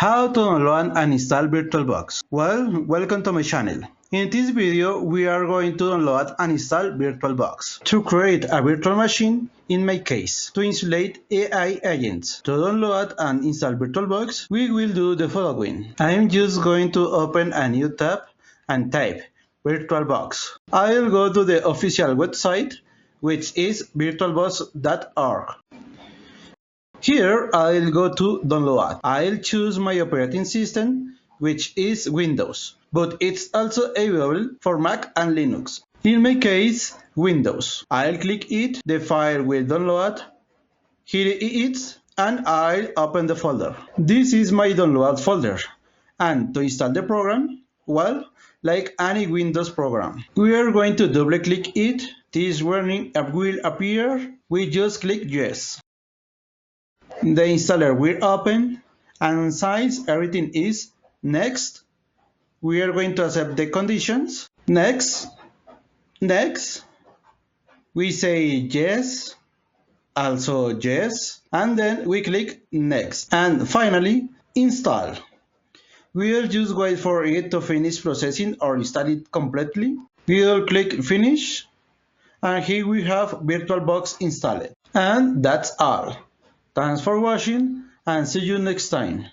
How to download and install VirtualBox. Well, welcome to my channel. In this video, we are going to download and install VirtualBox. To create a virtual machine, in my case, to insulate AI agents. To download and install VirtualBox, we will do the following. I am just going to open a new tab and type VirtualBox. I'll go to the official website, which is virtualbox.org. Here I'll go to download. I'll choose my operating system, which is Windows, but it's also available for Mac and Linux. In my case, Windows. I'll click it, the file will download, here it is, and I'll open the folder. This is my download folder. And to install the program, well, like any Windows program, we are going to double click it. This warning will appear. We just click yes. The installer will open, and since everything is next, we are going to accept the conditions. Next, we say yes, also yes, and then we click next. And finally, install. We will just wait for it to finish processing or install it completely. We will click finish, and here we have VirtualBox installed. And that's all. Thanks for watching and see you next time.